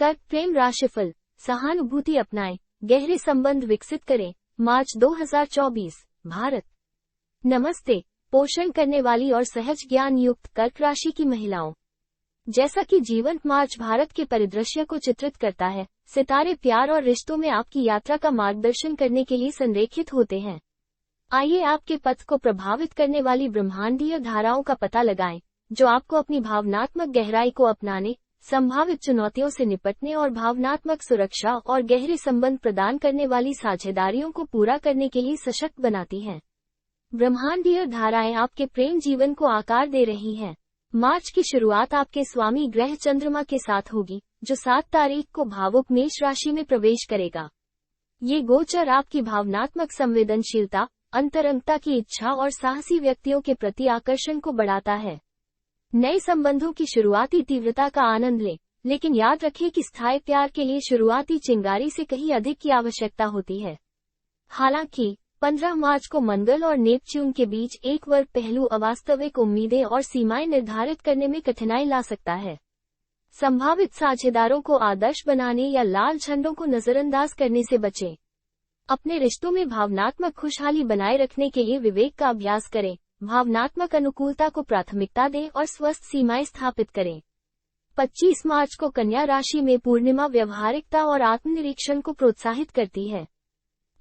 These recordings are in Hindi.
कर्क प्रेम राशिफल, सहानुभूति अपनाएं, गहरे संबंध विकसित करें। मार्च 2024, भारत। नमस्ते। पोषण करने वाली और सहज ज्ञान युक्त कर्क राशि की महिलाओं, जैसा कि जीवंत मार्च भारत के परिदृश्य को चित्रित करता है, सितारे प्यार और रिश्तों में आपकी यात्रा का मार्गदर्शन करने के लिए संरेखित होते हैं। आइए आपके पथ को प्रभावित करने वाली ब्रह्मांडीय धाराओं का पता लगाएं, जो आपको अपनी भावनात्मक गहराई को अपनाने, संभावित चुनौतियों से निपटने और भावनात्मक सुरक्षा और गहरे संबंध प्रदान करने वाली साझेदारियों को पूरा करने के लिए सशक्त बनाती हैं। ब्रह्मांडीय धाराएं आपके प्रेम जीवन को आकार दे रही हैं। मार्च की शुरुआत आपके स्वामी ग्रह चंद्रमा के साथ होगी, जो 7 तारीख को भावुक मेष राशि में प्रवेश करेगा। ये गोचर आपकी भावनात्मक संवेदनशीलता, अंतरंगता की इच्छा और साहसी व्यक्तियों के प्रति आकर्षण को बढ़ाता है। नए संबंधों की शुरुआती तीव्रता का आनंद लें, लेकिन याद रखें कि स्थायी प्यार के लिए शुरुआती चिंगारी से कहीं अधिक की आवश्यकता होती है। हालांकि 15 मार्च को मंगल और नेपच्यून के बीच एक वर्ग पहलू अवास्तविक उम्मीदें और सीमाएं निर्धारित करने में कठिनाई ला सकता है। संभावित साझेदारों को आदर्श बनाने या लाल झंडों को नजरअंदाज करने से बचें। अपने रिश्तों में भावनात्मक खुशहाली बनाए रखने के लिए विवेक का अभ्यास करें, भावनात्मक अनुकूलता को प्राथमिकता दें और स्वस्थ सीमाएं स्थापित करें। 25 मार्च को कन्या राशि में पूर्णिमा व्यवहारिकता और आत्मनिरीक्षण को प्रोत्साहित करती है।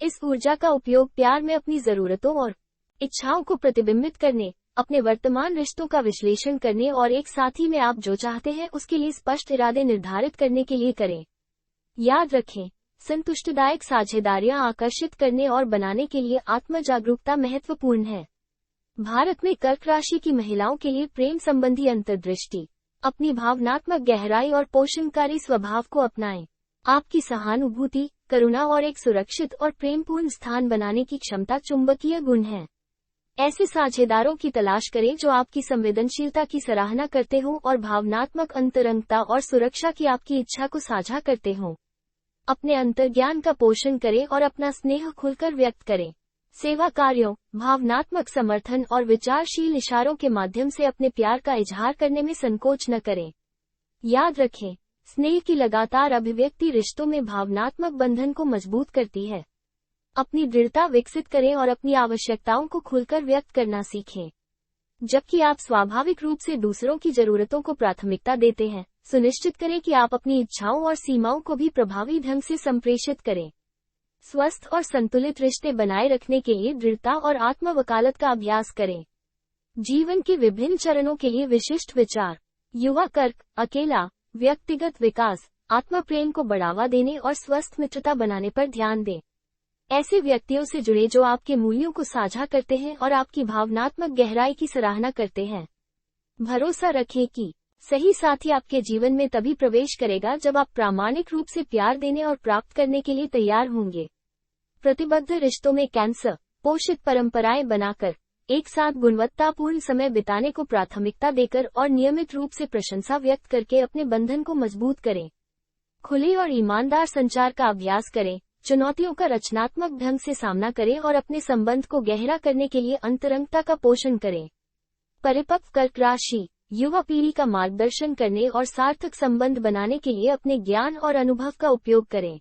इस ऊर्जा का उपयोग प्यार में अपनी जरूरतों और इच्छाओं को प्रतिबिंबित करने, अपने वर्तमान रिश्तों का विश्लेषण करने और एक साथी में आप जो चाहते हैं उसके लिए स्पष्ट इरादे निर्धारित करने के लिए करें। याद रखें, संतुष्टिदायक साझेदारियां आकर्षित करने और बनाने के लिए आत्म जागरूकता महत्वपूर्ण है। भारत में कर्क राशि की महिलाओं के लिए प्रेम संबंधी अंतर्दृष्टि। अपनी भावनात्मक गहराई और पोषणकारी स्वभाव को अपनाएं। आपकी सहानुभूति, करुणा और एक सुरक्षित और प्रेमपूर्ण स्थान बनाने की क्षमता चुंबकीय गुण है। ऐसे साझेदारों की तलाश करें जो आपकी संवेदनशीलता की सराहना करते हों और भावनात्मक अंतरंगता और सुरक्षा की आपकी इच्छा को साझा करते हों। अपने अंतर्ज्ञान का पोषण करें और अपना स्नेह खुलकर व्यक्त करें। सेवा कार्यों, भावनात्मक समर्थन और विचारशील इशारों के माध्यम से अपने प्यार का इजहार करने में संकोच न करें। याद रखें, स्नेह की लगातार अभिव्यक्ति रिश्तों में भावनात्मक बंधन को मजबूत करती है। अपनी दृढ़ता विकसित करें और अपनी आवश्यकताओं को खुलकर व्यक्त करना सीखें। जबकि आप स्वाभाविक रूप से दूसरों की जरूरतों को प्राथमिकता देते हैं, सुनिश्चित करें कि आप अपनी इच्छाओं और सीमाओं को भी प्रभावी ढंग से संप्रेषित करें। स्वस्थ और संतुलित रिश्ते बनाए रखने के लिए दृढ़ता और आत्म वकालत का अभ्यास करें। जीवन के विभिन्न चरणों के लिए विशिष्ट विचार। युवा कर्क, अकेला, व्यक्तिगत विकास, आत्म प्रेम को बढ़ावा देने और स्वस्थ मित्रता बनाने पर ध्यान दें। ऐसे व्यक्तियों से जुड़े जो आपके मूल्यों को साझा करते हैं और आपकी भावनात्मक गहराई की सराहना करते हैं। भरोसा रखें कि सही साथी आपके जीवन में तभी प्रवेश करेगा जब आप प्रामाणिक रूप से प्यार देने और प्राप्त करने के लिए तैयार होंगे। प्रतिबद्ध रिश्तों में कैंसर, पोषित परंपराएं बनाकर, एक साथ गुणवत्तापूर्ण समय बिताने को प्राथमिकता देकर और नियमित रूप से प्रशंसा व्यक्त करके अपने बंधन को मजबूत करें। खुले और ईमानदार संचार का अभ्यास करें, चुनौतियों का रचनात्मक ढंग से सामना करें और अपने संबंध को गहरा करने के लिए अंतरंगता का पोषण करें। परिपक्व कर्क राशि, युवा पीढ़ी का मार्गदर्शन करने और सार्थक संबंध बनाने के लिए अपने ज्ञान और अनुभव का उपयोग करें।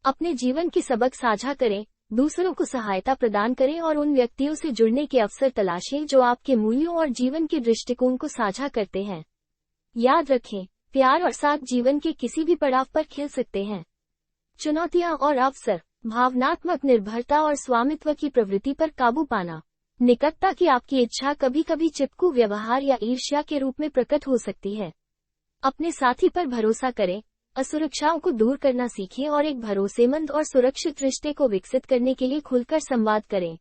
अपने जीवन के सबक साझा करें, दूसरों को सहायता प्रदान करें और उन व्यक्तियों से जुड़ने के अवसर तलाशें जो आपके मूल्यों और जीवन के दृष्टिकोण को साझा करते हैं। याद रखें, प्यार और साथ जीवन के किसी भी पड़ाव पर खिल सकते हैं। चुनौतियां और अवसर। भावनात्मक निर्भरता और स्वामित्व की प्रवृत्ति पर काबू पाना। निकटता की आपकी इच्छा कभी कभी चिपकू व्यवहार या ईर्ष्या के रूप में प्रकट हो सकती है। अपने साथी पर भरोसा करें, असुरक्षाओं को दूर करना सीखें और एक भरोसेमंद और सुरक्षित रिश्ते को विकसित करने के लिए खुलकर संवाद करें।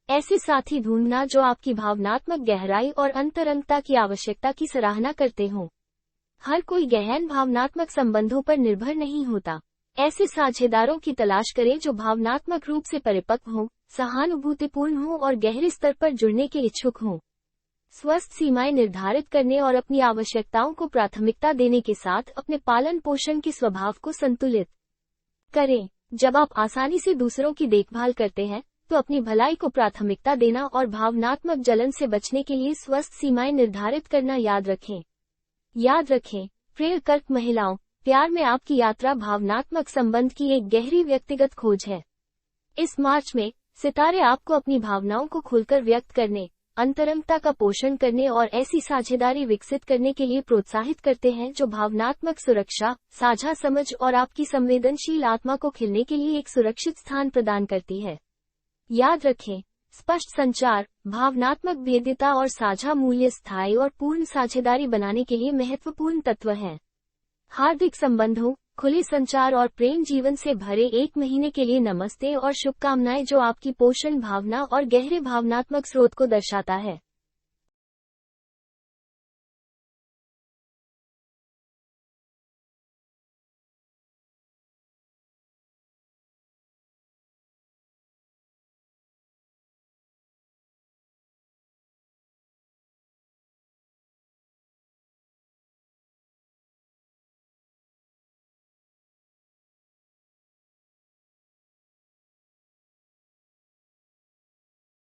ऐसे साथी ढूंढना जो आपकी भावनात्मक गहराई और अंतरंगता की आवश्यकता की सराहना करते हों। हर कोई गहन भावनात्मक संबंधों पर निर्भर नहीं होता। ऐसे साझेदारों की तलाश करें जो भावनात्मक रूप से परिपक्व हों, सहानुभूतिपूर्ण हों और गहरे स्तर पर जुड़ने के इच्छुक हों। स्वस्थ सीमाएं निर्धारित करने और अपनी आवश्यकताओं को प्राथमिकता देने के साथ अपने पालन पोषण के स्वभाव को संतुलित करें। जब आप आसानी से दूसरों की देखभाल करते हैं, तो अपनी भलाई को प्राथमिकता देना और भावनात्मक जलन से बचने के लिए स्वस्थ सीमाएं निर्धारित करना याद रखें। प्रिय कर्क महिलाओं, प्यार में आपकी यात्रा भावनात्मक संबंध की एक गहरी व्यक्तिगत खोज है। इस मार्च में सितारे आपको अपनी भावनाओं को खुलकर व्यक्त करने, अंतरंगता का पोषण करने और ऐसी साझेदारी विकसित करने के लिए प्रोत्साहित करते हैं जो भावनात्मक सुरक्षा, साझा समझ और आपकी संवेदनशील आत्मा को खिलने के लिए एक सुरक्षित स्थान प्रदान करती है। याद रखें, स्पष्ट संचार, भावनात्मक भेद्यता और साझा मूल्य स्थायी और पूर्ण साझेदारी बनाने के लिए महत्वपूर्ण तत्व हैं। हार्दिक संबंधों, खुले संचार और प्रेम जीवन से भरे एक महीने के लिए नमस्ते और शुभकामनाएं जो आपकी पोषण भावना और गहरे भावनात्मक स्रोत को दर्शाता है।